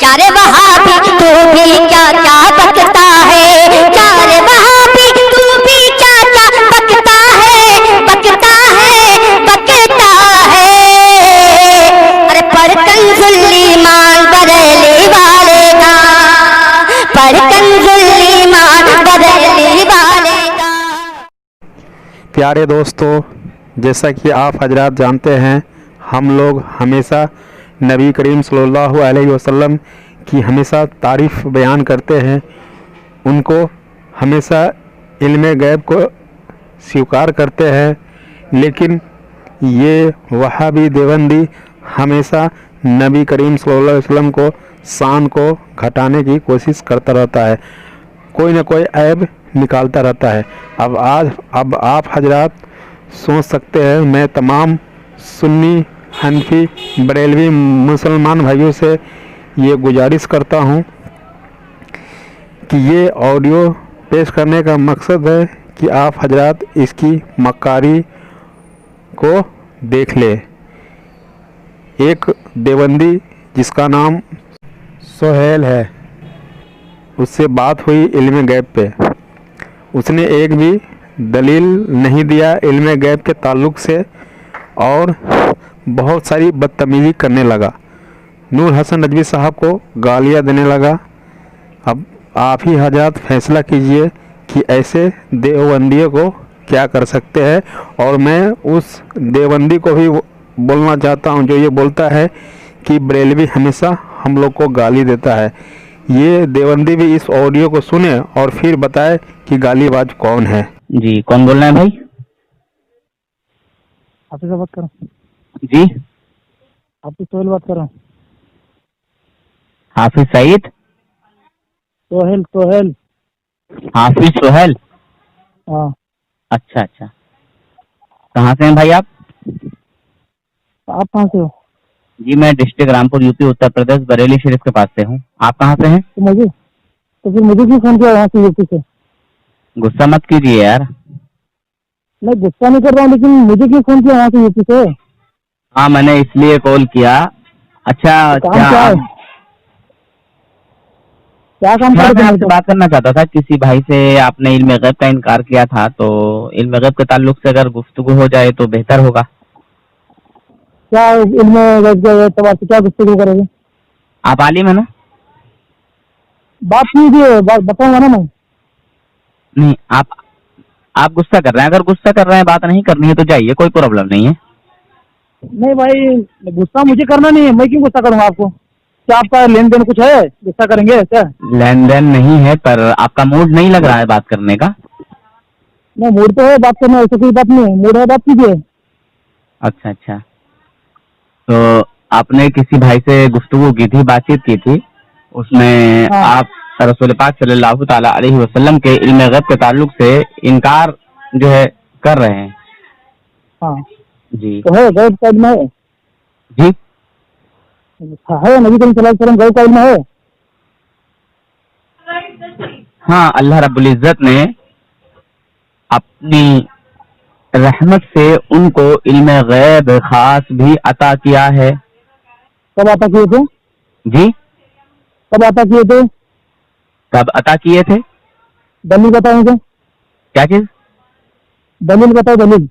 क्या रे वहाबी तू भी क्या क्या बकता है, क्या रे वहाबी तू भी क्या क्या बकता है, बकता है, बकता है। अरे पर कंजुल ईमान बरेली वाले का, पर कंजुल ईमान बरेली वाले का। प्यारे दोस्तों, जैसा कि आप हजरात जानते हैं, हम लोग हमेशा नबी करीम सल्लल्लाहु अलैहि वसल्लम की हमेशा तारीफ़ बयान करते हैं। उनको हमेशा इल्म गैब को स्वीकार करते हैं, लेकिन ये वहाबी देवबंदी हमेशा नबी करीम सल्लल्लाहु अलैहि वसल्लम को शान को घटाने की कोशिश करता रहता है, कोई ना कोई ऐब निकालता रहता है। अब आप हजरात सोच सकते हैं, मैं तमाम सुन्नी हनफी बरेलवी मुसलमान भाइयों से ये गुजारिश करता हूँ कि ये ऑडियो पेश करने का मकसद है कि आप हजरात इसकी मक्कारी को देख ले। एक देवबंदी जिसका नाम सोहेल है, उससे बात हुई इल्म गैब पे। उसने एक भी दलील नहीं दिया इल्म गैब के ताल्लुक़ से और बहुत सारी बदतमीज़ी करने लगा। नूर हसन नदवी साहब को गालियाँ देने लगा। अब आप ही हजरात फैसला कीजिए कि ऐसे देवबंदियों को क्या कर सकते हैं। और मैं उस देवबंदी को भी बोलना चाहता हूं जो ये बोलता है कि बरेलवी हमेशा हम लोग को गाली देता है। ये देवबंदी भी इस ऑडियो को सुने और फिर बताए कि गालीबाज कौन है। जी, कौन बोल रहे हैं भाई? हाफिज से बात कर रहा हूँ। जी, हाफिज सोहेल बात कर रहा हूँ। हाफिज सईद? सोहेल सोहेल। हाफिज सोहेल? हाँ। अच्छा अच्छा, कहाँ से हैं भाई आप? आप कहाँ से हो? जी, मैं डिस्ट्रिक्ट रामपुर यूपी उत्तर प्रदेश बरेली शरीफ के पास से हूँ। आप कहाँ से हैं? तो फिर मुझे क्यों फोन किया वहाँ से यूपी से? गुस्सा मत कीजिए यार। मैं गुस्सा नहीं कर रहा हूँ, लेकिन मुझे क्यों फोन किया वहाँ से यूपी से? हाँ, मैंने इसलिए कॉल किया। अच्छा, काम क्या है? क्या काम मैं कर आपसे बात करना चाहता था। किसी भाई से आपने इल्म गैब का इनकार किया था, तो इल्म गैब के ताल्लुक से अगर गुफ्तगू हो जाए तो बेहतर होगा। क्या इल्म गैब से क्या गुफ्तगू करोगे? आप आलिम है ना? बात कीजिए, बताऊंगा ना मैं। नहीं, आप गुस्सा कर रहे हैं। अगर गुस्सा कर रहे हैं, बात नहीं करनी है तो जाइए, कोई प्रॉब्लम नहीं है। नहीं भाई, गुस्सा मुझे करना नहीं है। मैं क्यों गुस्सा करूंगा आपको? क्या आपका लेन देन कुछ है? गुस्सा करेंगे क्या? लेन देन नहीं है, पर आपका मूड नहीं लग रहा है बात करने का। नहीं, मूड तो है बात करने, ऐसी कोई बात नहीं है। मूड है, बात कीजिए। अच्छा अच्छा, तो आपने किसी भाई से गुफ्तगू की थी, बातचीत की थी, उसमें हाँ। आप रसूल पाक सल्लल्लाहु ताला अलैहि वसल्लम के इल्म गैब के ताल्लुक से इनकार जो है कर रहे हैं। हाँ जी तो है, गैब का इल्म है। जी, है, नबी करीम सल्लल्लाहु अलैहि वसल्लम गैब का इल्म है। हाँ, अल्लाह रब्बुल इज्जत ने अपनी रहमत से उनको इल्म गैब खास भी अता किया है। कब अता किए थे? जी, कब अता किए थे? कब अता किए थे? दलील बताओ मुझे। क्या चीज? दलील बताओ, दलील।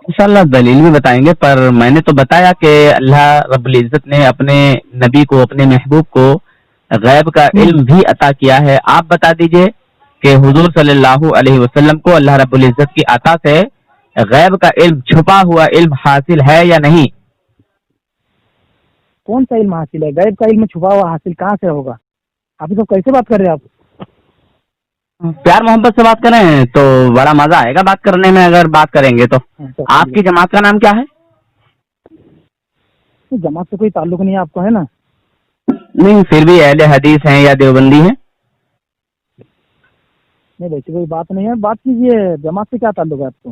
इंशाल्लाह दलील भी बताएंगे, पर मैंने तो बताया कि अल्लाह रब्बुल इज्जत ने अपने नबी को, अपने महबूब को गैब का इल्म भी अता किया है। आप बता दीजिए कि हुजूर सल्लल्लाहु अलैहि वसल्लम को अल्लाह रब्बुल इज्जत की अता से गैब का इल्म, छुपा हुआ इल्म हासिल है या नहीं? कौन सा इल्म हासिल है? गैब का इल्म छुपा हुआ हासिल कहाँ से होगा? आप सब कैसे बात कर रहे हैं आप? प्यार मोहब्बत से बात करें तो बड़ा मजा आएगा बात करने में, अगर बात करेंगे तो। आपकी जमात का नाम क्या है? जमात से कोई ताल्लुक नहीं है आपको, है ना? नहीं, फिर भी अहले हदीस हैं या देवबंदी हैं? नहीं, वैसी कोई बात नहीं है। बात कीजिए, जमात से क्या ताल्लुक है आपको?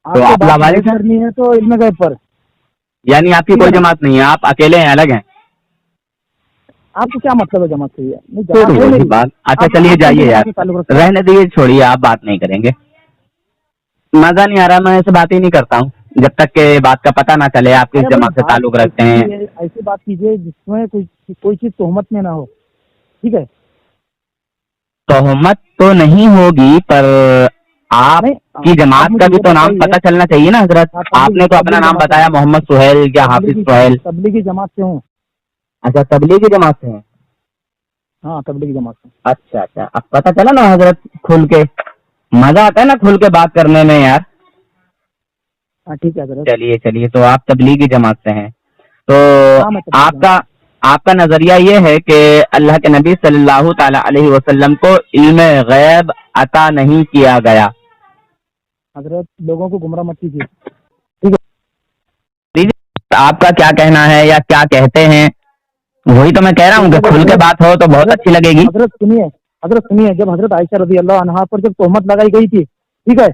तो आप बात लावारिस हैं? करनी है तो इल्म गैब पर। यानी आपकी कोई जमात नहीं है, आप अकेले हैं, अलग हैं? आपको क्या मतलब है जमात से? नहीं, तो जमात है मेरी। बात। अच्छा चलिए जाइए यार, रहने दीजिए, छोड़िए, आप बात नहीं करेंगे। मजा नहीं आ रहा, मैं ऐसे बात ही नहीं करता हूँ। जब तक के बात का पता ना चले आप किस अरे भाई, जमात से बात ताल्लुक रखते हैं। ऐसी बात कीजिए जिसमें कोई चीज तोहमत में ना हो, ठीक है? तोहमत तो नहीं होगी, पर नहीं, आपकी जमात आप का मुझे भी ये तो नाम बताइए, पता चलना चाहिए ना हजरत। आप आपने तो अपना तबलीगी नाम जमात बताया से, मोहम्मद सुहेल या हाफिज सुहेल। तबलीगी जमात से हूँ। अच्छा, तबलीगी जमात से हैं। हाँ, तबलीगी जमात से। अच्छा अच्छा, अब पता चला ना हजरत, खुल के मजा आता है ना खुल के बात करने में यार। हाँ ठीक है हजरत। चलिए चलिए, तो आप तबलीगी जमात से हैं, तो हाँ, मैं तबलीगी आपका आपका नजरिया ये है कि अल्लाह के नबी सल्लल्लाहु ताला अलैहि वसल्लम को इल्म गैब अता नहीं किया गया। हजरत, लोगों को गुमराह मत कीजिए। तो आपका क्या कहना है या क्या कहते हैं, वही तो मैं कह रहा हूँ कि खुल के बात हो तो बहुत अच्छी लगेगी। हजरत सुनिए, जब हजरत आयशा रजी अल्लाह अन्हा पर जब तोहमत लगाई गई थी, ठीक है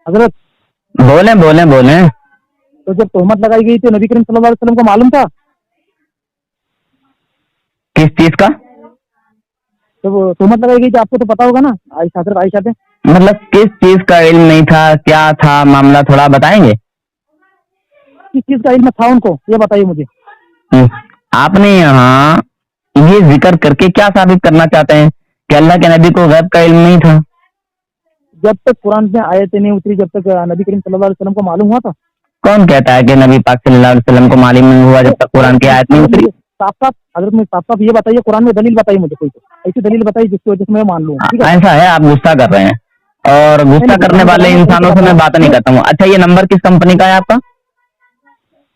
हजरत, बोले बोले बोले। तो जब तोहमत लगाई गई थी नबी करीम सल्लल्लाहु अलैहि वसल्लम को मालूम था? किस चीज का? जब तोहमत लगाई गई थी आपको तो पता होगा ना, हजरत आयशा थे। मतलब किस चीज का इल्म नहीं था, क्या था मामला, थोड़ा बताएंगे? किस चीज का इल्म था उनको, ये बताइए मुझे। आपने यहाँ ये जिक्र करके क्या साबित करना चाहते हैं कि अल्लाह के नबी को गैब का इल्म नहीं था? जब तक कुरान में आयतें नहीं उतरी, जब तक नबी करीम सल्लल्लाहु अलैहि वसल्लम को मालूम हुआ था? कौन कहता है कि नबी पाक सल्लल्लाहु अलैहि वसल्लम को मालूम नहीं हुआ जब तक कुरान की आयत नहीं उतरी? साफ साफ हजरत में साफ साफ ये बताइए, कुरान में दलील बताइए मुझे, कोई ऐसी दलील बताइए जिसकी वजह से मैं मान लूँ, ठीक है? ऐसा है, आप गुस्सा कर रहे हैं, और गुस्सा करने वाले इंसानों से मैं बात नहीं करता हूँ। अच्छा, ये नंबर किस कंपनी का है आपका?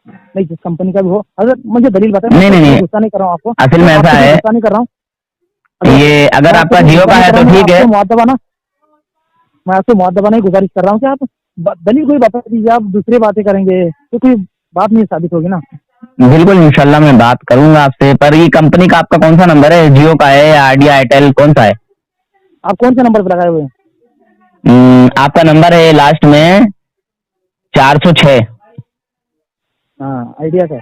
नहीं, जिस कंपनी का भी हो हजरत, मुझे दलील बताएं। नहीं, नहीं, नहीं। गुस्सा नहीं कर रहा हूँ आपको, असल में ऐसा है, गुस्सा नहीं कर रहा हूँ। ये अगर मैं आपका आपसे जियो का गुस्सा है नहीं तो कर रहा हूँ, ठीक है। मैं आपसे मुअद्दबाना की गुजारिश कर रहा हूँ कि आप दलील कोई बता दीजिए, आप दूसरी बातें करेंगे तो कोई बात नहीं साबित होगी ना। बिल्कुल, इंशाल्लाह मैं बात करूंगा आपसे, पर ये कंपनी का आपका कौन सा नंबर है? जियो का है या आइडिया एयरटेल, कौन सा है? आप कौन से नंबर पर लगाए हुए हैं? आपका नंबर है लास्ट में 406। हाँ, आइडिया का है।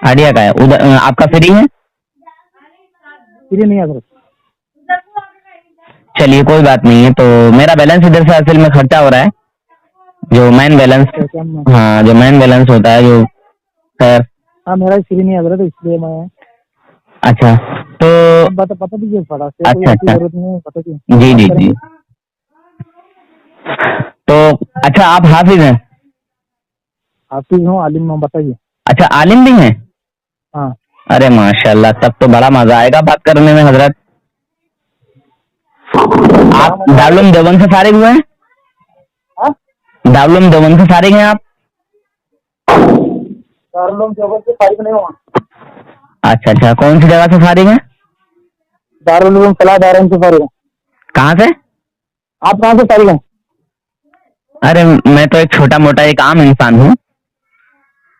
आइडिया का है। उधर आपका फ्री है? फ्री नहीं है हजरत। चलिए कोई बात नहीं है, तो मेरा बैलेंस इधर से असल में खर्चा हो रहा है, जो मेन बैलेंस, हाँ जो मेन बैलेंस होता है जो, खैर। हाँ, मेरा फ्री नहीं है हजरत, इसलिए मैं। अच्छा, तो बता दीजिए थोड़ा से। अच्छा अच्छा, जरूरत नहीं है, बता दीजिए। जी जी जी। तो अच्छा, आप हाफिज हैं? हाफिज हूँ, आलिम हूँ, बताइए। अच्छा, आलिम भी हैं? हाँ। अरे माशाल्लाह, तब तो बड़ा मजा आएगा बात करने में हजरत। आप दारुल देवबंद से फारिग हुए हैं? दारुल देवबंद से फारिग हैं आप? दारुल देवबंद से फारिग नहीं हुआ। अच्छा अच्छा, कौन सी जगह से फारिग हैं? दारुल उलूम सलाह दारैन से फारिग हूँ। कहाँ से? आप कहाँ से फारिग हैं? अरे मैं तो एक छोटा मोटा एक आम इंसान हूँ,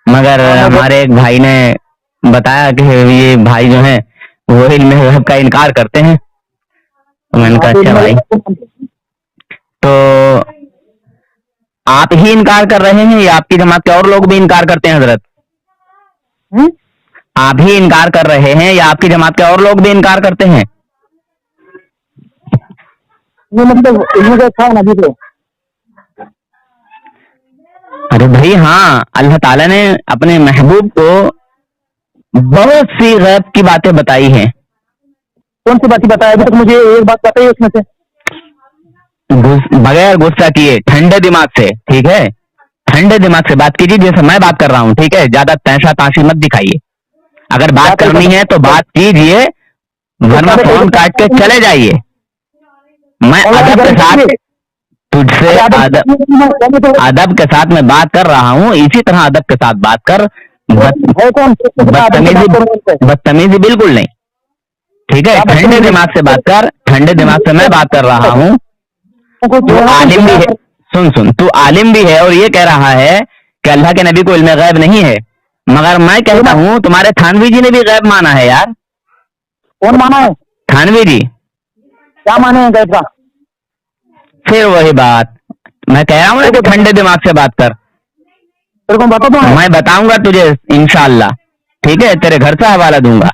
मगर हमारे एक भाई ने बताया कि ये भाई जो हैं वो इल्म गैब का इनकार करते हैं, तो मैंने कहा अच्छा भाई, तो आप ही इनकार कर रहे हैं या आपकी जमात के और लोग भी इनकार करते हैं हजरत? आप ही इनकार कर रहे हैं या आपकी जमात के और लोग भी इनकार करते हैं? ये मतलब इल्म गैब था नबी को। अरे भाई हाँ, अल्लाह ताला ने अपने महबूब को बहुत सी गैब की बातें बताई हैं। कौन सी बातें बताया? अभी तक मुझे एक बात बताइए उसमें से। बगैर गुस्सा किए, ठंडे दिमाग से, ठीक है? ठंडे दिमाग से बात कीजिए जैसे मैं बात कर रहा हूँ, ठीक है? ज्यादा तैसा ताशी मत दिखाइए। अगर बात करनी है तो बात कीजिए, वरना फोन काट के चले जाइए। मैं अदब के साथ तुझसे अदब के साथ मैं बात कर रहा हूँ, इसी तरह अदब के साथ बात कर। बदतमीजी बिल्कुल नहीं, ठीक है? ठंडे दिमाग से बात कर, ठंडे दिमाग से मैं बात कर रहा हूँ। तू आलिम भी है, सुन सुन, तू आलिम भी है और ये कह रहा है कि अल्लाह के नबी को इल्म गैब नहीं है, मगर मैं कहता हूँ तुम्हारे थानवी जी ने भी गैब माना है यार। कौन माना है? थानवी जी। क्या माने हैं गैब का? फिर वही बात मैं कह रहा हूँ ना कि ठंडे दिमाग से बात कर। तेरे को बता दो, मैं बताऊंगा तुझे इंशाअल्लाह, ठीक है? तेरे घर से हवाला दूंगा,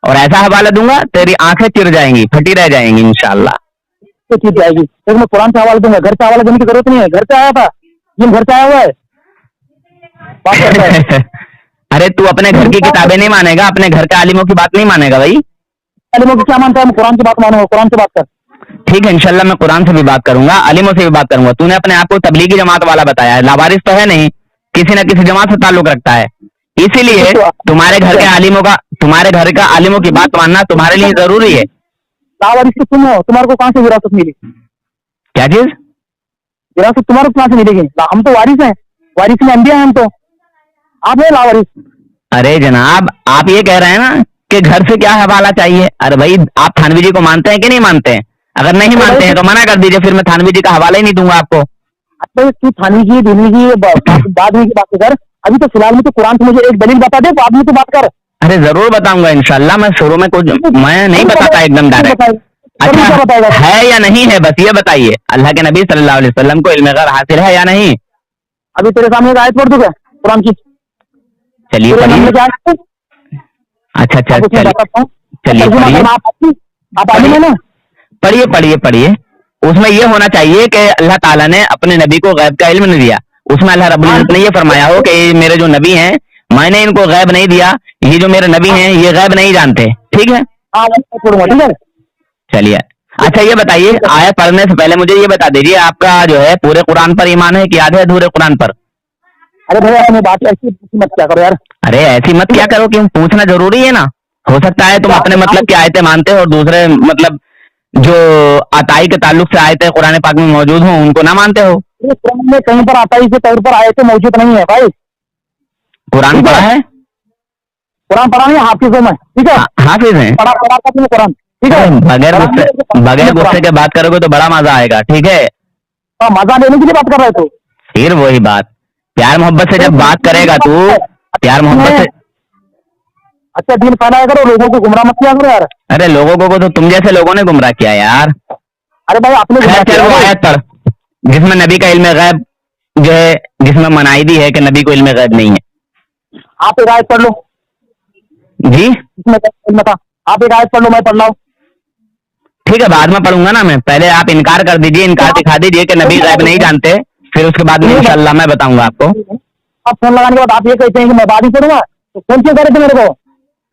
और ऐसा हवाला दूंगा तेरी आंखें चिर जाएंगी, फटी रह जाएंगी इंशाअल्लाह। तो चीज जाएगी। लेकिन मैं कुरान से हवाला दूंगा, घर से हवाला देने की जरूरत नहीं है। घर से आया था, ये घर से आया हुआ है, बात करता है। अरे तू अपने घर की किताबें नहीं मानेगा, अपने घर के आलिमों की बात नहीं मानेगा भाई। अली को क्या मानता है? मैं कुरान की बात मानूंगा, कुरान से बात कर। ठीक है, इंशाल्लाह मैं कुरान से भी बात करूंगा, आलिमों से भी बात करूंगा। तूने अपने आप को तबलीगी जमात वाला बताया है, लावारिस तो है नहीं, किसी न किसी जमात से ताल्लुक रखता है, इसीलिए तुम्हारे घर के आलिमों की बात मानना तुम्हारे लिए जरूरी है। लावारिस से तुम हो, तुम्हारे को कहाँ से विरासत मिली? क्या चीज? विरासत तुम्हारे को कहाँ से मिलेगी? हम तो वारिस हैं, वारिस में अंबिया हैं हम तो, आप है लावारिस। अरे जनाब, आप ये कह रहे हैं ना कि घर से क्या हवाला चाहिए। अरे भाई, आप थानवी जी को मानते हैं कि नहीं मानते हैं? अगर नहीं मानते हैं तो मना कर दीजिए, फिर मैं थानवी जी का हवाला ही नहीं दूंगा आपको। अच्छा तू थानवी जी दिल्ली जी बाद में की बात कर, अभी तो फिलहाल में तो कुरान से मुझे एक दलील बता दे, बाद में तो बात कर। अरे जरूर बताऊंगा इंशाल्लाह, मैं शुरू में कुछ मैं नहीं बताता एकदम डायरेक्ट। अच्छा है या नहीं है, बस ये बताइए, अल्लाह के नबी सल्लल्लाहु अलैहि वसल्लम को इल्म गैब हासिल है या नहीं? अभी तेरे सामने एक आयत पढ़ दूंगा कुरान की, चलिए पढ़िए। अच्छा चलिए पढ़िए, आप आगे में ना पढ़िए। उसमें ये होना चाहिए कि अल्लाह ताला ने अपने नबी को गैब का इल्म नहीं दिया। उसमें अल्लाह रब्बुल इज्जत ने ये फरमाया हो कि मेरे जो नबी हैं, मैंने इनको गैब नहीं दिया, ये जो मेरे नबी हैं ये गैब नहीं जानते। ठीक है, ठीक है। चलिए। अच्छा ये बताइए, आयत पढ़ने से पहले मुझे ये बता दीजिए, आपका जो है पूरे कुरान पर ईमान है कि आधे अधूरे कुरान पर? अरे भैया अपनी बात ऐसी मत क्या करो यार। अरे ऐसी मत क्या करो, क्यों? पूछना जरूरी है ना। हो सकता है तुम अपने मतलब की आयतें मानते हो और दूसरे मतलब जो अताई के ताल्लुक से आयतें कुरान पाक में मौजूद हो उनको ना मानते हो। कुरान में कहीं पर अताई के तौर पर आयतें मौजूद नहीं है भाई। कुरान पढ़ा है? कुरान पढ़ा नहीं, हाफिज हूं मैं। ठीक है, हाफिज है, पढ़ा था तुमने कुरान? ठीक है, बगैर गुस्से के बात करोगे तो बड़ा मजा आएगा। ठीक है, मजा लेने के लिए बात कर रहे थे। फिर वही बात, प्यार मोहब्बत से जब बात करेगा तू, प्यार मोहब्बत से। अच्छा दिन फैलाया करो, लोगों को गुमराह मत किया करो यार। अरे लोगों को तो तुम जैसे लोगों ने गुमराह किया यार। अरे भाई आपने चल वो आयत पढ़ जिसमें नबी का इल्म गैब जो है, जिसमें मनाइदी है कि नबी को इल्म गैब नहीं है। आप एक आयत पढ़ लो जी। इसमें था, आप एक आयत पढ़ लो, मैं पढ़ रहा हूँ। ठीक है, बाद में पढ़ूंगा ना मैं, पहले आप इनकार कर दीजिए, इनकार दिखा दीजिए कि नबी गैब नहीं जानते, फिर उसके बाद में इंशाल्लाह मैं बताऊंगा आपको। अब फोन लगाने के बाद आप ये कहते हैं कि मैं बाद ही पढ़ूंगा, तो फोन क्यों करे थे मेरे को?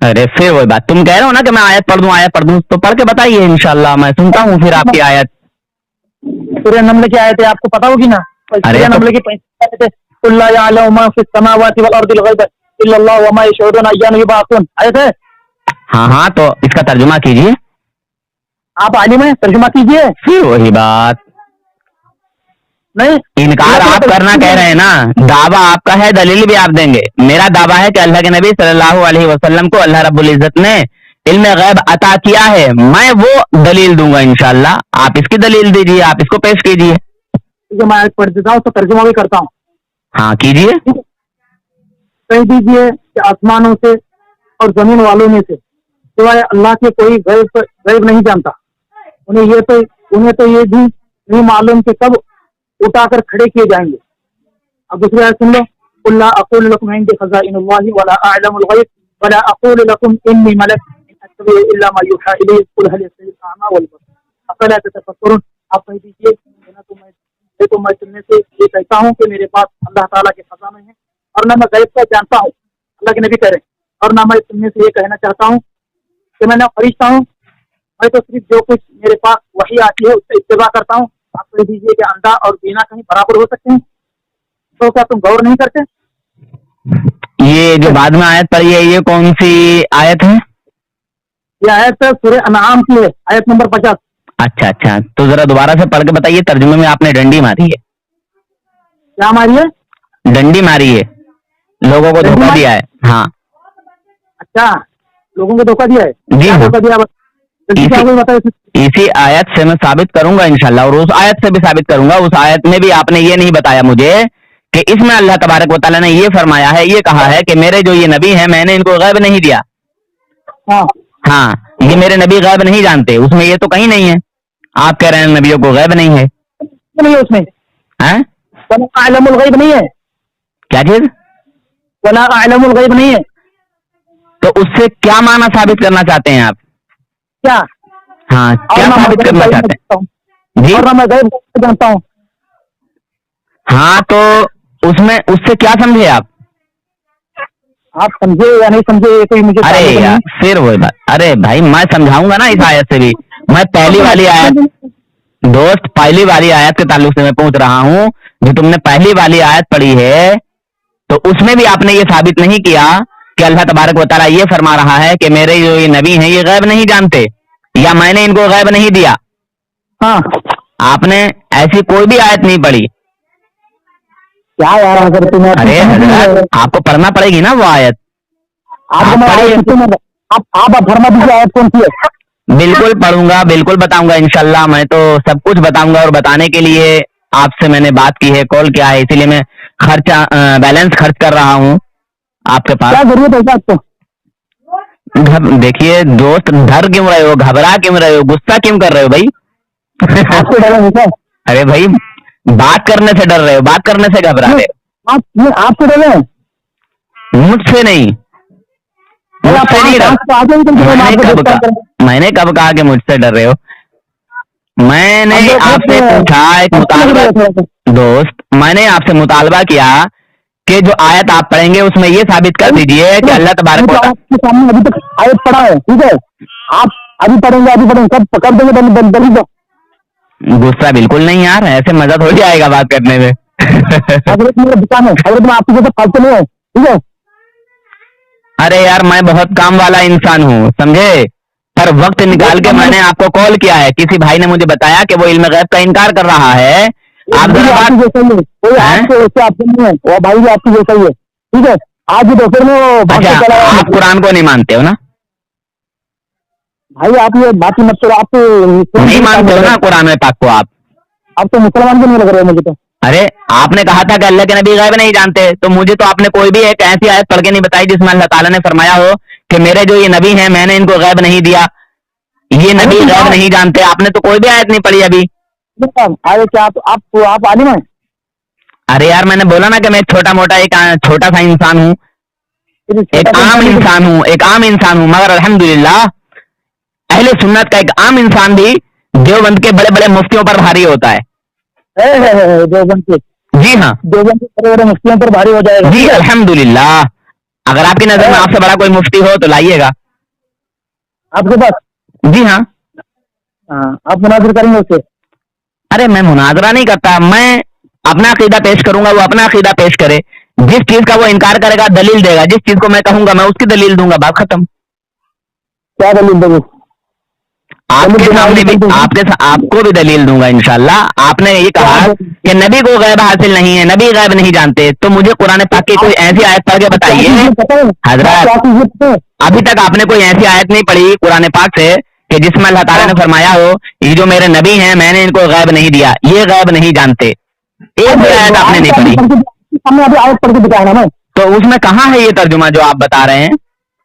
अरे फिर वही बात, तुम कह रहे हो ना कि मैं आयत पढ़ दूं, तो पढ़ के बताइए, इंशाल्लाह मैं सुनता हूँ फिर आपकी आयत। सूरह नमल की आयत है, आपको पता होगी ना? सूरह नमल की 35 आयत है, कुल्ला यअलमु मा फिस समावाति वल अर्दिल गैब इल्लल्लाहु व मा यशऊरुन अय्यान युबअसून आयत है। हाँ, तो इसका तर्जुमा कीजिए। आप आलिम हैं, तर्जुमा कीजिए। फिर वही बात, नहीं इनकार आप करना कह रहे हैं ना, दावा आपका है, दलील भी आप देंगे। मेरा दावा है कि अल्लाह के नबी सल्लल्लाहु अलैहि वसल्लम को अल्लाह रब्बुल इज्जत ने इल्म गैब अता किया है, मैं वो दलील दूंगा इंशाल्लाह। आप इसकी दलील दीजिए, आप इसको पेश कीजिए। मैं आयत पढ़ देता हूँ तो तर्जुमा भी करता हूँ। हाँ कीजिए। कह दीजिए कि आसमानों से और जमीन वालों में से सिवाय अल्लाह के कोई गैब नहीं जानता। उन्हें तो ये भी नहीं मालूम कि कब उठाकर खड़े किए जाएंगे। अब दूसरी आयत सुन लो, कुल ला अक़ूलु लकुम इंदी खज़ाइनुल्लाहि वला अअलमुल गैब वला अक़ूलु लकुम इन्नी मलक इन अत्तबिउ इल्ला मा यूहा इलैहि कुल हल यस्तवील अअमा वल बसीर अफ़ला ततफ़क्करून। आप कह दीजिए तो मैं तुमने से ये कहता हूँ कि मेरे पास अल्लाह ताला के खजाने हैं और ना मैं गैब को जानता हूँ, अल्लाह के नबी कह रहे हैं, और ना मैं तुमने से ये कहना चाहता हूँ कि मैं ना फरिश्ता हूँ, मैं तो सिर्फ जो कुछ मेरे पास वही आती है उससे इत्तिबा करता हूँ। आप कह दीजिए कि अंधा और बीना कहीं बराबर हो सकते हैं, तो क्या तुम गौर नहीं करते? ये जो बाद में आयत पढ़ी है, ये कौन सी आयत है? ये आयत सूरह अनआम की है, आयत नंबर 50। अच्छा, तो जरा दोबारा से पढ़ के बताइए, तर्जुमे में आपने डंडी मारी है। क्या मारी है? डंडी मारी है, लोगों को धोखा दिया है। हाँ। अच्छा, लोगों को धोखा दिया है? जी हाँ। धोखा दिया इसी आयत से मैं साबित करूंगा इंशाल्लाह, और उस आयत से भी साबित करूंगा। उस आयत में भी आपने ये नहीं बताया मुझे कि इसमें अल्लाह तबारक व तआला ने ये फरमाया है, ये कहा है कि मेरे जो ये नबी हैं मैंने इनको गैब नहीं दिया। हाँ, ये मेरे नबी गैब नहीं जानते, उसमें ये तो कहीं नहीं है। आप कह रहे हैं नबियों को गैब नहीं है। नहीं है उसमें, वला अअलमुल गैब नहीं है। क्या चीज? वला अअलमुल गैब नहीं है। तो उससे क्या माना साबित करना चाहते हैं आप? क्या? हाँ, क्या साबित करना चाहते हैं? जी और ना मैं गैब को जानता हूँ। हाँ, तो उसमें उससे क्या समझे आप? आप समझे या नहीं समझे ये कोई मुझे अरे जानने का यार, नहीं फिर वही बात। अरे भाई, मैं समझाऊंगा ना इस आयत से भी। मैं पहली वाली आयत, दोस्त, पहली वाली आयत के ताल्लुक से मैं पूछ रहा हूँ। जो तुमने पहली वाली आयत पढ़ी है, तो उसमें भी आपने ये साबित नहीं किया कि अल्लाह तबारक व तआला ये फरमा रहा है कि मेरे जो ये नबी हैं ये गैब नहीं जानते, या मैंने इनको गैब नहीं दिया। हाँ, आपने ऐसी कोई भी आयत नहीं पढ़ी। क्या यार, अगर तुम्हें अरे हजरत, आपको पढ़ना पड़ेगी ना वो आयत। आपको मैं पढ़िए। आयत कितने में- आप फरमा दीजिए आयत कौन सी है। बिल्कुल पढ़ूंगा, बिल्कुल बताऊंगा इंशाल्लाह। मैं तो सब कुछ बताऊंगा, और बताने के लिए आपसे मैंने बात की है, कॉल किया है, इसीलिए मैं बैलेंस खर्च कर रहा हूँ आपके पास। क्या जरूरत है आपको? देखिए दोस्त, डर क्यों रहे हो, घबरा क्यों रहे हो, गुस्सा क्यों कर रहे हो भाई? आपको डर है क्या? अरे भाई, बात करने से डर रहे हो, बात करने से घबरा रहे आपको डर है? हो। मुझसे नहीं, मुझसे नहीं डर। मैंने कब कहा कि मुझसे डर रहे हो? मैंने आपसे पूछा एक मुतालबा, दोस्त, मैंने आपसे मुतालबा किया कि जो आयत आप पढ़ेंगे उसमें ये साबित कर दीजिए कि अल्लाह तबारक व तआला। आपके सामने अभी तक आयत पढ़ा है, ठीक है? आप अभी पढ़ेंगे कब पकड़ देंगे दलील दो। गुस्सा बिल्कुल नहीं यार, ऐसे मजा हो जाएगा बात करने में। हजरत मेरा दुकान है, हजरत मैं आपकी जैसे फालतू नहीं है, ठीक है? अरे यार, मैं बहुत काम वाला इंसान हूँ, समझे? पर वक्त निकाल के मैंने आपको कॉल किया है। किसी भाई ने मुझे बताया कि वो इल्म गैब का इनकार कर रहा है। आप भाई जरा आपकी बात, जैसा ही है, कोई हैं? आपके वैसे आपके नहीं है, वो भाई भी आपकी जैसा ही है, ठीक है? आज ही दोपहर में वो भाषण अच्छा, चलाया आप कुरान को नहीं मानते हो ना? भाई आप ये बात ही मत करो। आप नहीं मानते हो ना कुरान पाक को आप? आप तो मुसलमान भी नहीं लग रहे हो मुझे तो। अरे, आपने कहा था कि अल्लाह के नबी गैब नहीं जानते, तो मुझे तो आपने कोई भी एक ऐसी आयत पढ़ के नहीं बताई जिसमें अल्लाह ताला ने फरमाया हो कि मेरे जो ये नबी हैं मैंने इनको गैब नहीं दिया, ये नबी गैब नहीं जानते। आपने तो कोई भी आयत नहीं पढ़ी अभी। अरे क्या आप आलिम हैं? अरे यार, मैंने बोला ना कि मैं छोटा मोटा एक छोटा सा इंसान हूँ, एक आम इंसान हूँ, एक आम इंसान हूँ, मगर अल्हम्दुलिल्लाह अहले सुन्नत का एक आम इंसान भी देवबंद के बड़े बड़े मुफ्तियों पर भारी होता है। देवबंद के जी हाँ, देवबंद के बड़े बड़े मुफ्तियों पर भारी हो जाएगा। जी अल्हम्दुलिल्लाह। अगर आपकी नजर में आपसे बड़ा कोई मुफ्ती हो तो लाइएगा। आपके पास? जी हाँ। हाँ, आप मुनाजिर करेंगे उससे? अरे मैं मुनाजरा नहीं करता, मैं अपना अकीदा पेश करूंगा, वो अपना अकीदा पेश करे। जिस चीज का वो इनकार करेगा दलील देगा, जिस चीज को मैं कहूंगा मैं उसकी दलील दूंगा, बात खत्म। क्या दलील दोगे? आपके सामने भी आपको भी दलील दूंगा इंशाल्लाह। आपने ये कहा कि नबी को गैब हासिल नहीं है, नबी गैब नहीं जानते, तो मुझे कुरान पाक की कोई ऐसी आयत पढ़ के बताइए हजरत। अभी तक आपने कोई ऐसी आयत नहीं पढ़ी कुरान पाक से कि जिसमें अल्लाह ताला ने फरमाया हो ये जो मेरे नबी हैं मैंने इनको गैब नहीं दिया, ये गैब नहीं जानते। एक भी आयत आपने नहीं पढ़ी। हमने अभी आयत पढ़ के दिखाया ना मैं। तो उसमें कहाँ है ये तर्जुमा जो आप बता रहे हैं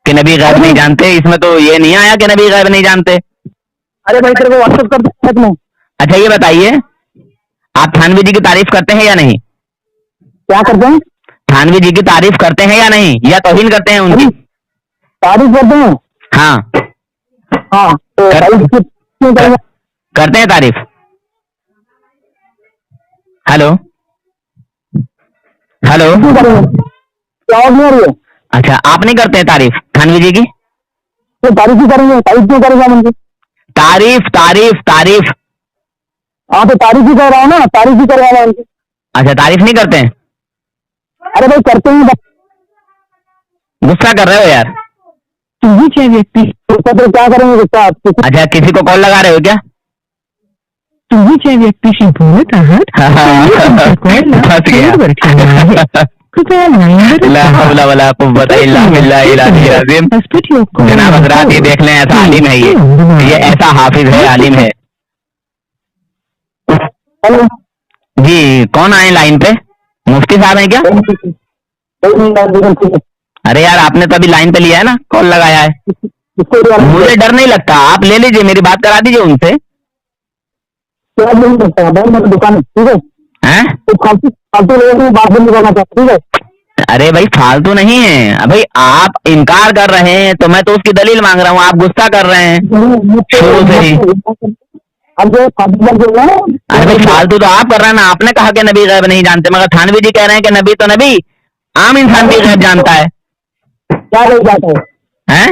कि नबी गैब नहीं जानते? इसमें तो ये नहीं आया कि नबी गैब नहीं जानते। अरे भाई तेरे को व्हाट्सएप कर दो में। अच्छा ये बताइए, आप थानवी जी की तारीफ करते हैं या नहीं? क्या करते हैं? थानवी जी की तारीफ करते हैं या नहीं, या तौहीन करते हैं उनकी? तारीफ करते हैं। हाँ, हाँ, तो तारीफ क्यों करेंगे? करते हैं तारीफ। हेलो हेलो, क्यों करेंगे? क्या आवाज नहीं आ रही है? अच्छा, आप नहीं करते हैं तारीफ थानवी जी की? तो तारीफ क्यों करेंगे? तारीफ क्यों करेंगे हम उनकी? तारीफ तारीफ तारीफ। हाँ, तो तारीफ ही कर रहा हूँ ना, तारीफ ही कर रहा हूँ उनकी। अच्छा, तारीफ नहीं करते हैं? अरे भाई करते हैं। गुस्सा कर रहे हो यार? व्यक्ति तो क्या करेंगे गुस्सा? अच्छा, किसी को कॉल लगा रहे हो क्या? तुम्ही ज्या व्यक्तीशी बोलत आहात त्यांनी तुमच्या कॉलला फंस गया। होल्डवर ठेवला आहे. कृपया लाईनवर ला हौला वला कुव्वता इल्ला बिल्लाहिल अलील अज़ीम। जनाब हजरात, ये देख लें, ऐसा आलिम है ये ऐसा हाफिज है, आलिम है। हेलो जी, कौन आए लाइन पे? मुफ्ती साहब हैं क्या? अरे यार, आपने तो अभी लाइन पे लिया है ना, कॉल लगाया है। मुझे डर नहीं लगता, आप ले लीजिए, मेरी बात करा दीजिए उनसे। दुकान है, ठीक है? हैं? तो फालतू फालतू लोगों को बात नहीं करना चाहता, ठीक है? अरे भाई, फालतू नहीं है भाई, आप इनकार कर रहे हैं तो मैं तो उसकी दलील मांग रहा हूँ, आप गुस्सा कर रहे हैं शुरू से ही। अब जो फातिमा जो है अरे भाई फालतू तो आप कर रहे हैं ना, आपने कहा कि नबी गैब नहीं जानते, मगर थानवी जी कह रहे हैं कि नबी तो नबी, आम इंसान भी गैब जानता है। क्या नहीं जानता है? हैं?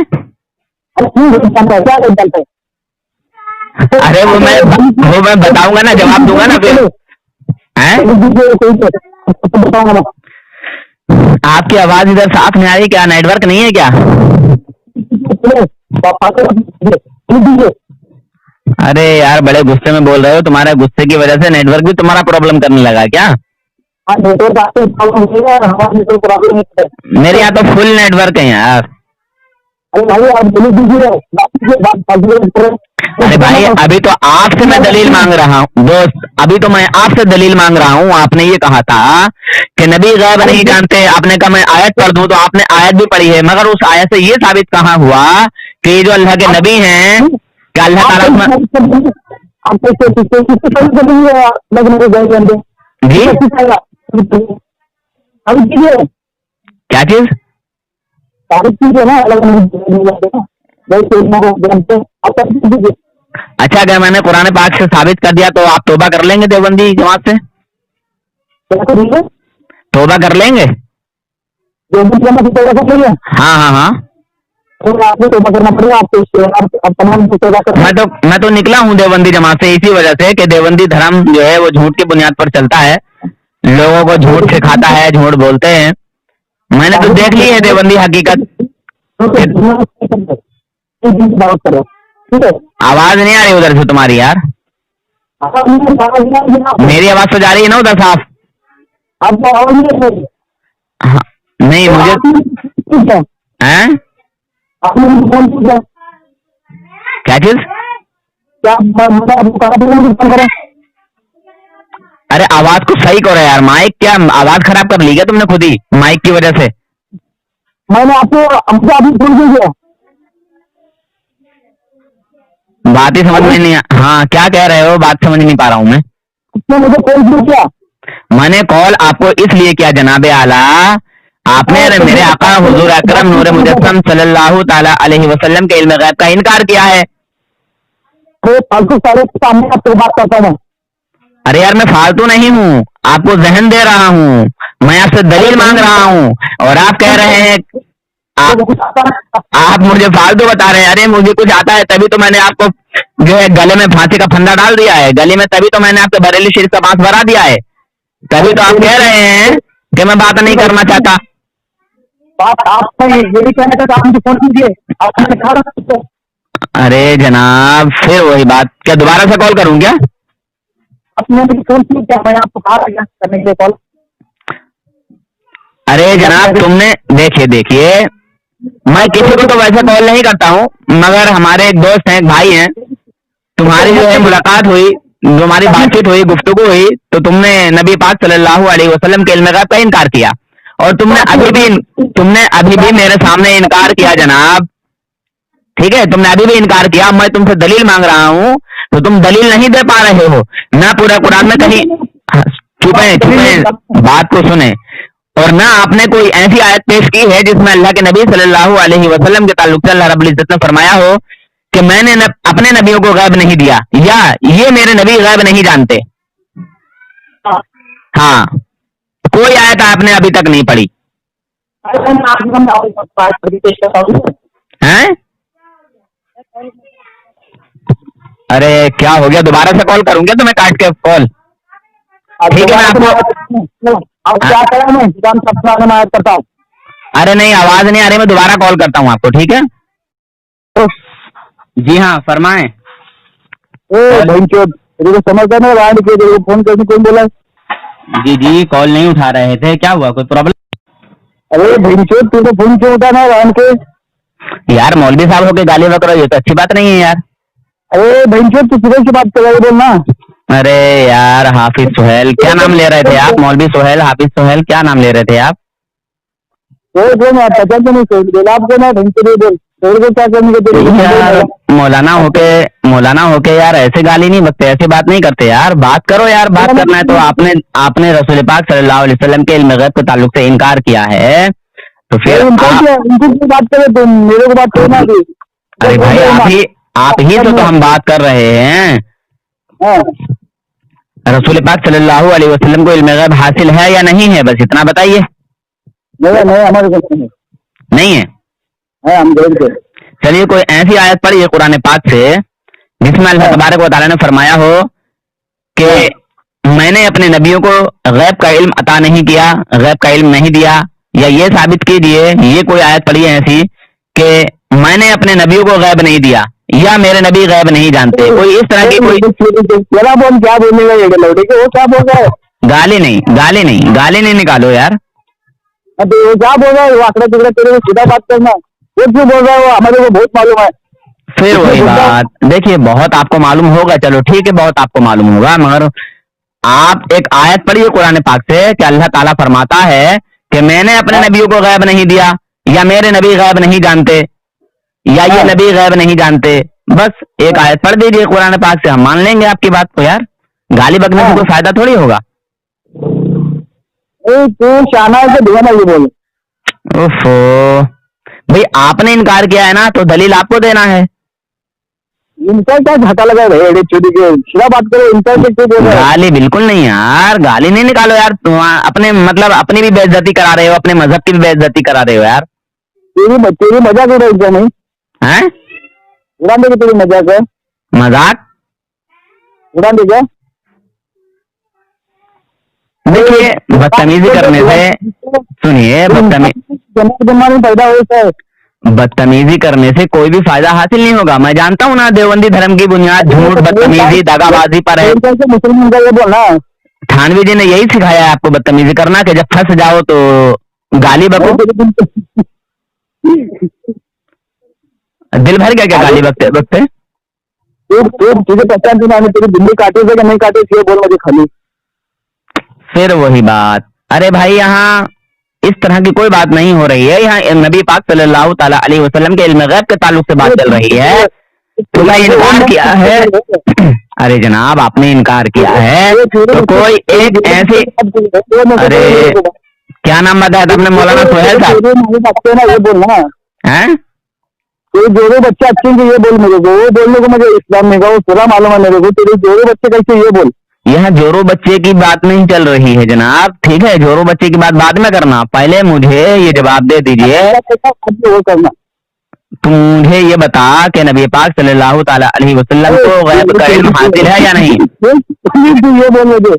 अरे क्यों नहीं जानता है? क्या नहीं जानता है? अरे वो मैं बताऊंगा ना, जवाब दूंगा ना फिर। हैं? बताऊंगा मैं। आपकी आवाज इधर साफ नहीं आ रही, क्या नेटवर्क नहीं है क्या? अरे यार बड़े गुस्से में बोल रहे हो, तुम्हारे गुस्से की वजह से नेटवर्क भी तुम्हारा प्रॉब्लम करने लगा क्या? हाँ नेटवर्क आपके प्रॉब्लम होगा, हमारा नेटवर्क प्रॉब्लम नहीं है। मेरे यहाँ तो फुल नेटवर्क है यार। अरे भाई आप बोली दीजिए, अरे भाई अभी तो आपसे मैं दलील मांग रहा हूँ दोस्त, अभी तो मैं आपसे दलील मांग रहा हूँ। आपने ये कहा था कि नबी गैब नहीं जानते, आपने कहा मैं आयत पढ़ दूं, तो आपने आयत भी पढ़ी है, मगर उस आयत से ये साबित कहाँ हुआ कि ये जो अल्लाह के नबी हैं, कि अल्लाह ताला जी क्या चीज? अच्छा अगर मैंने कुरान पाक से साबित कर दिया तो आप तौबा कर लेंगे देवबंदी जमात से? तौबा कर लेंगे? हाँ हाँ हाँ। आपको तौबा करना पड़ेगा, आपको तमाम तौबा करना। मैं तो निकला हूँ देवबंदी जमात से इसी वजह से कि देवबंदी धर्म जो है वो झूठ की बुनियाद पर चलता है, लोगों को झूठ सिखाता है, झूठ बोलते हैं। मैंने तो देख ली है देवबंदी हकीकत। आवाज नहीं आ रही उधर से तुम्हारी यार। मेरी आवाज तो जा रही है ना उधर साफ? हाँ, नहीं मुझे हैं? क्या चीज? अरे आवाज को सही करो यार, माइक क्या आवाज खराब कर ली क्या तुमने खुद ही माइक की वजह से? मैंने आपको अभी फोन किया, बात ही समझ में नहीं हाँ क्या कह रहे हो, बात समझ नहीं पा रहा हूँ मैं। मुझे कॉल किया? मैंने कॉल आपको इसलिए किया जनाबे आला, आपने मेरे आका हुजूर अकरम नूर मुजस्सम सल्लल्लाहु ताला अलैहि वसल्लम के इल्म गैब का इनकार किया है। तो फालतू सारे सामने आपसे बात करता हूँ। अरे यार मैं फालतू नहीं हूँ, आपको जहन दे रहा हूँ, मैं आपसे दलील मांग रहा हूँ और आप कह रहे हैं आप मुझे फालतू बता रहे हैं। अरे मुझे कुछ आता है तभी तो मैंने आपको जो है गले में फांसी का फंदा डाल दिया है, गले में तभी तो मैंने आपके बरेली शरीफ का बांस भरा दिया है, तभी तो आप कह रहे हैं कि मैं बात नहीं करना चाहता। बात आप यही कहना चाहता, आप मुझे फोन कीजिए। अरे जनाब फिर वही बात, क्या दोबारा से कॉल करूं क्या? आपने मुझे फोन किया, मैं आपको कहा करने के लिए कॉल। अरे जनाब तुमने देखिए मैं किसी को तो वैसे कॉल नहीं करता हूँ, मगर हमारे एक दोस्त हैं, एक भाई हैं, तुम्हारी जो है मुलाकात हुई, जो हमारी बातचीत हुई, गुफ्तगू हुई, तो तुमने नबी पाक सल्लल्लाहु अलैहि वसल्लम के इल्म गैब का इनकार किया और तुमने अभी भी मेरे सामने इनकार किया जनाब, ठीक है? तुमने अभी भी इनकार किया, मैं तुमसे दलील मांग रहा हूँ तो तुम दलील नहीं दे पा रहे हो ना, पूरा कुरान में कहीं चुपे बात को सुने, और ना आपने कोई ऐसी आयत पेश की है जिसमें अल्लाह के नबी सल्लल्लाहु अलैहि वसल्लम के ताल्लुक से अल्लाह रब्बुल इज्जत ने फरमाया हो कि मैंने अपने नबियों को गैब नहीं दिया, या ये मेरे नबी गैब नहीं जानते। हाँ कोई आयत आपने अभी तक नहीं पढ़ी हैं? अरे क्या हो गया, दोबारा से कॉल करूं क्या तुम्हें काट के कॉल? ठीक है मैं आपको क्या करें, मैं दुकान सबसे मैं करता हूँ। अरे नहीं आवाज नहीं आ रही, मैं दोबारा कॉल करता हूँ आपको, ठीक है? जी हाँ फरमाएं। समझता नहीं फोन करने को बोला। जी कॉल नहीं उठा रहे थे, क्या हुआ, कोई प्रॉब्लम? अरे भैंचोद तू तो फोन क्यों उठाना है रान के? यार मौलवी साहब होके गाली बक रहे हो, ये तो अच्छी बात नहीं है यार। अरे भैंचोद तू किधर की बात कर रहा है, बोलना। अरे यार हाफिज सोहेल, क्या नाम ले रहे थे आप? मौलवी सोहेल, हाफिज सोहेल, क्या नाम ले रहे थे आप? पता तो नहीं बोला आपको ना, क्या करने के मौलाना होके यार ऐसे गाली नहीं बकते, ऐसी बात नहीं करते यार, बात करो यार, बात करना है तो आपने रसूल पाक सल्लल्लाहु अलैहि वसल्लम के इल्म गैब के ताल्लुक से इनकार किया है, तो फिर उनको बात करो, तुम मेरे को बात करो ना। अरे भाई आप ही तो हम बात कर रहे हैं, हाँ रसूल पाक सल्लल्लाहु अलैहि वसल्लम को इल्म गैब हासिल है या नहीं है, बस इतना बताइए। नहीं नहीं, हमारे को नहीं है। हम देख के चलिए कोई ऐसी आयत पढ़िए कुरान पाक से जिसमें अल्लाह तबारक व तआला ने फरमाया हो कि मैंने अपने नबियों को गैब का इल्म अता नहीं किया, गैब का इल्म नहीं दिया, या ये साबित कीजिए, ये कोई आयत पढ़िए ऐसी कि मैंने अपने नबियों को गैब नहीं दिया या मेरे नबी गैब नहीं जानते। कोई इस तरह की कोई क्या बोल, क्या बोलने का ये लौटे के, वो क्या बोल रहा है? गाली नहीं, गाली नहीं, गाली नहीं निकालो यार। अबे वो क्या बोल रहा है? वो आंकड़ा टुकड़ा तेरे को सीधा बात करना, वो क्यों बोल रहा है? वो हमारे को बहुत मालूम है। फिर वही बात, देखिए बहुत आपको मालूम होगा, चलो ठीक है बहुत आपको मालूम होगा, मगर आप एक आयत पढ़िए कुरान पाक से कि अल्लाह ताला फरमाता है कि मैंने अपने नबियों को गैब नहीं दिया या मेरे नबी गैब नहीं जानते या ये नबी गैब नहीं जानते। बस एक आयत पढ़ दीजिए कुरान पाक से, हम मान लेंगे आपकी बात को यार। गाली बकने से कोई फायदा थोड़ी होगा। तू शाना है तो ये बोल। ओफो भाई, आपने इनकार किया है ना तो दलील आपको देना है। इनका क्या घाटा लगा भाई? एडे चोरी के सीधा बात करो, इनका से क्यों बोल रहा है? गाली बिल्कुल नहीं यार, गाली नहीं निकालो यार। तुम अपने मतलब अपनी भी बेइज्जती करा रहे हो, अपने मजहब की भी बेइज्जती करा रहे हो यार। तेरी मजाक उड़ा क्या? नहीं हैं? उड़ा देगी तेरी मजाक है? मजाक उड़ा देगा? देखिए बदतमीजी करने से, सुनिए जमाने पैदा होता है। बदतमीजी करने से कोई भी फायदा हासिल नहीं होगा। मैं जानता हूँ ना देवबंदी धर्म की बुनियाद झूठ, बदतमीजी, दगाबाजी पर है। मुसलमान का ये बोलना, थानवी जी ने यही सिखाया है आपको बदतमीजी करना, कि जब फंस जाओ तो गाली बको। दिल भर गया क्या गाली बकते बकते? तुझे पहचान थी ना, तेरी बिल्ली काटे से नहीं काटे ये बोल मुझे खाली। फिर वही बात, अरे भाई यहाँ इस तरह की कोई बात नहीं हो रही है। यहाँ नबी पाक सल्लल्लाहु ताला अलैहि वसल्लम के इल्म गैब के ताल्लुक से बात चल रही है। तुमने इनकार किया है, अरे जनाब आपने इनकार किया है तो कोई एक ऐसी, अरे क्या नाम बताया था आपने? मौलाना सोहेल साहब ये बोलना हैं? कोई जोड़े बच्चे अच्छे ये बोल मेरे को, वो बोलने को मुझे इस्लाम में वो पूरा मालूम है मेरे को। तेरे जोड़े बच्चे कैसे ये बोल? यहाँ जोरो बच्चे की बात नहीं चल रही है जनाब, ठीक है? जोरो बच्चे की बात बाद में करना, पहले मुझे ये जवाब दे दीजिए। वो करना, तुम मुझे ये बता कि नबी पाक सल्लल्लाहु ताला अलैहि वसल्लम को गैब का इल्म हासिल है या नहीं? तू ये बोल मुझे,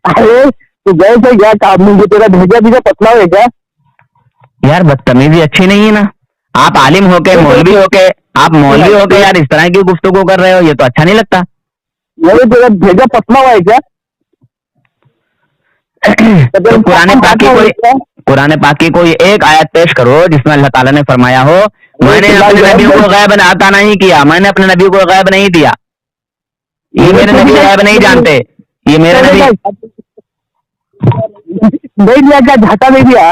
अरे तू गए थे क्या काम में? तेरा भेजा पतला है क्या? यार बदतमीजी अच्छी नहीं है ना। आप आलिम होके, मौलवी होके, आप मौलवी होके यार इस तरह की गुफ्तगू कर रहे हो, ये तो अच्छा नहीं लगता। नहीं तेरा भेजा पतला हुआ है क्या? तो कुरान पाक की कोई एक आयत पेश करो जिसमें अल्लाह ताला ने फरमाया हो मैंने अपने नबियों को गैब अता नहीं किया, मैंने अपने नबी को गैब नहीं दिया, ये मेरे नबी गैब नहीं जानते, ये मेरे नबी नहीं दिया क्या? घाटा नहीं दिया?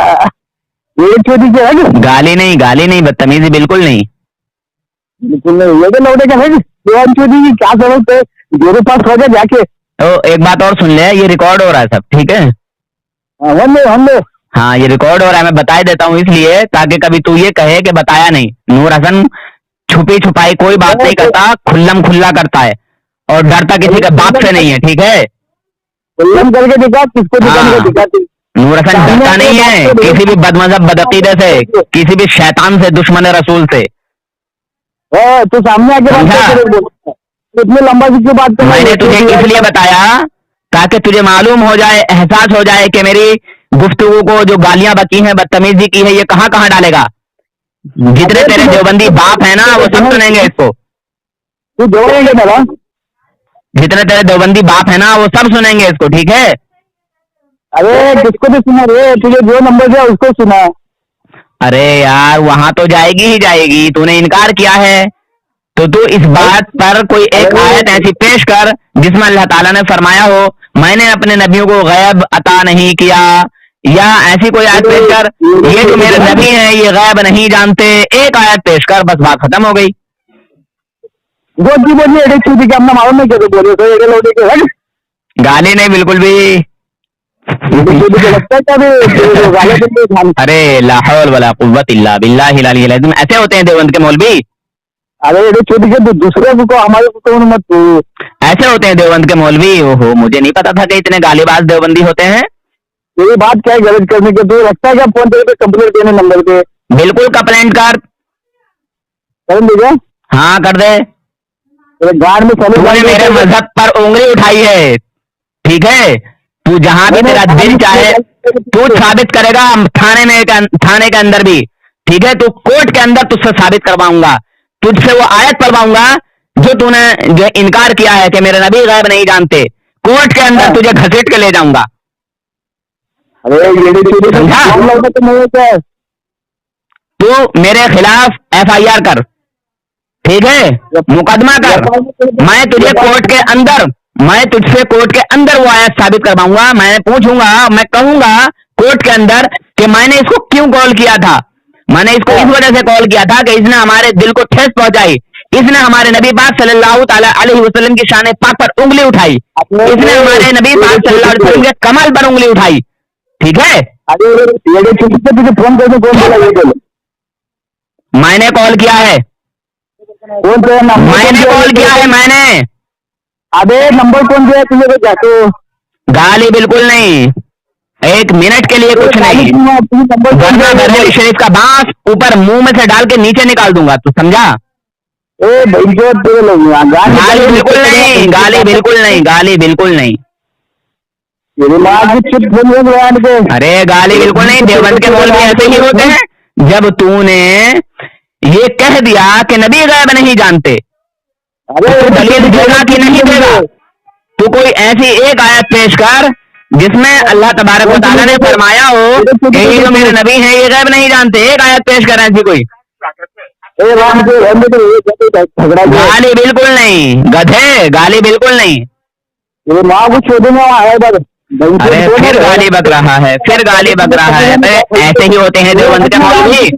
ये छोटी से है? गाली नहीं, गाली नहीं, बदतमीजी बिल्कुल नहीं, बिल्कुल नहीं। ये तो लौटे क्या है? छोटी की क्या जरूरत है? मेरे पास हो जाए जाके। तो एक बात और सुन ले, ये रिकॉर्ड हो रहा है सब, ठीक है? हम लोग हाँ ये रिकॉर्ड हो रहा है, मैं बता देता हूँ इसलिए ताकि कभी तू ये कहे कि बताया नहीं। नूर हसन छुपी छुपाई कोई बात नहीं करता, खुल्लम खुल्ला करता है और डरता किसी का बाप से नहीं है, ठीक है? खुल्लम करके दिखा, किसको दिखाती? नूर हसन डरता नहीं है किसी भी बदमजहब बदअकीदे से, किसी भी शैतान से, दुश्मन रसूल से। तो सामने आके इतने लंबा की क्यों बात कर? मैंने तुझे इसलिए बताया ताकि तुझे मालूम हो जाए, एहसास हो जाए कि मेरी गुफ्तगू को जो गालियां बकी हैं, बदतमीजी की है, ये कहाँ कहाँ डालेगा। जितने तेरे देवबंदी बाप है ना वो सब सुनेंगे इसको। तू जोड़ेंगे मेरा? जितने तेरे देवबंदी बाप है ना वो सब सुनेंगे इसको, ठीक है? अरे किसको भी सुना रे? तुझे जो नंबर दिया उसको सुना। अरे यार वहां तो जाएगी ही जाएगी, तूने इनकार किया है तो तू इस बात पर कोई एक आयत ऐसी पेश कर जिसमें अल्लाह ताला ने फरमाया हो मैंने अपने नबियों को गैब अता नहीं किया, या ऐसी कोई आयत पेश कर ये जो मेरे नबी हैं ये गैब नहीं जानते। एक आयत पेश कर, बस बात खत्म हो गई। मालूम नहीं कैसे बोले तो एडे लौटे के गाली नहीं बिल्कुल भी। अरे ला हौल वला कुव्वत इल्ला बिल्लाहिल अलिय्यिल अज़ीम। ऐसे होते हैं देवबंद के मौलवी। अरे ये छोटी के दूसरे को हमारे को कौन मत तू। ऐसे होते हैं देवबंद के मौलवी? ओहो, मुझे नहीं पता था कि इतने गालीबाज देवबंदी होते हैं। तेरी बात क्या है गलत करने के, तू रखता है क्या फोन तेरे पे कंप्लेंट देने नंबर पे? बिल्कुल कंप्लेंट कर दीजिए। हाँ कर दे। तेरे गाड़ में तूने मेरे मजहब पर उंगली उठाई है, ठीक है? तू जहां भी तेरा दिल चाहे तू साबित करेगा, थाने के अंदर भी, ठीक है? तू कोर्ट के अंदर तुझसे साबित करवाऊंगा, तुझसे वो आयत पढ़वाऊंगा जो तूने जो इनकार किया है कि मेरे नबी गैब नहीं जानते। कोर्ट के अंदर तुझे घसीट के ले जाऊंगा। समझा? तू मेरे खिलाफ FIR कर, ठीक है? मुकदमा कर। मैं तुझसे कोर्ट के अंदर वो आयत साबित करवाऊंगा। मैं पूछूंगा, मैं कहूंगा कोर्ट के अंदर कि मैंने इसको क्यों कॉल किया था। मैंने इसको इस वजह से कॉल किया था कि इसने हमारे दिल को ठेस पहुंचाई, इसने हमारे नबी पाक सल्लल्लाहु ताला अलैहि वसल्लम की शान पाक पर उंगली उठाई, इसने हमारे नबी पाक सल्लल्लाहु अलैहि वसल्लम के कमल पर उंगली उठाई, ठीक है? तुझे फोन करके कौन बोला ये बोलो? मैंने कॉल किया है, मैंने कॉल किया है, मैंने। अबे नंबर कौन दिया तुझे? तो जातो गाली बिल्कुल नहीं, एक मिनट के लिए कुछ नहीं, वरना बरेली शरीफ का बांस ऊपर मुंह में से डाल के नीचे निकाल दूंगा, तू समझा? गाली बिल्कुल नहीं, गाली बिल्कुल नहीं, गाली बिल्कुल नहीं। अरे गाली बिल्कुल नहीं। देवबंद के मौलवी ऐसे ही होते हैं। जब तूने ये कह दिया कि नबी गैब नहीं जानते, तो दलील देगा कि नहीं देगा? तू कोई ऐसी एक आयत पेश कर जिसमें अल्लाह तबारक व तआला ने फरमाया हो कि ये जो मेरे नबी हैं ये गैब नहीं जानते। एक आयत पेश कर ऐसी कोई। गाली बिल्कुल नहीं गधे, गाली बिल्कुल नहीं। अरे फिर गाली बक रहा है, फिर गाली बक रहा है। ऐसे ही होते हैं देवबंद के मौलवी।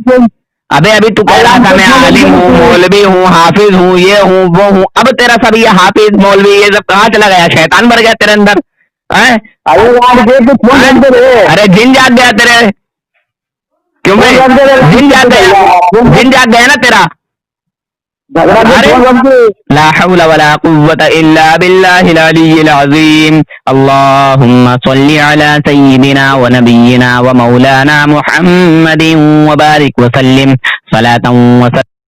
अबे अभी तू कह रहा था मैं आलिम हूँ, मौलवी हूँ, हाफिज हूँ, ये हूँ वो हूँ। अब तेरा सब ये हाफिज मौलवी ये सब कहाँ चला गया? शैतान भर गया तेरे अंदर। अरे जिन जाग गया तेरे, क्यों भाई? जिन जाग गया ना तेरा। ला हौला वला कुव्वता इल्ला बिल्लाहिल अलिय्यिल अज़ीम। अल्लाहुम्मा सल्लि अला सय्यिदिना व नबिय्यिना व मौलाना मुहम्मदिन व बारिक व सल्लिम सलातन व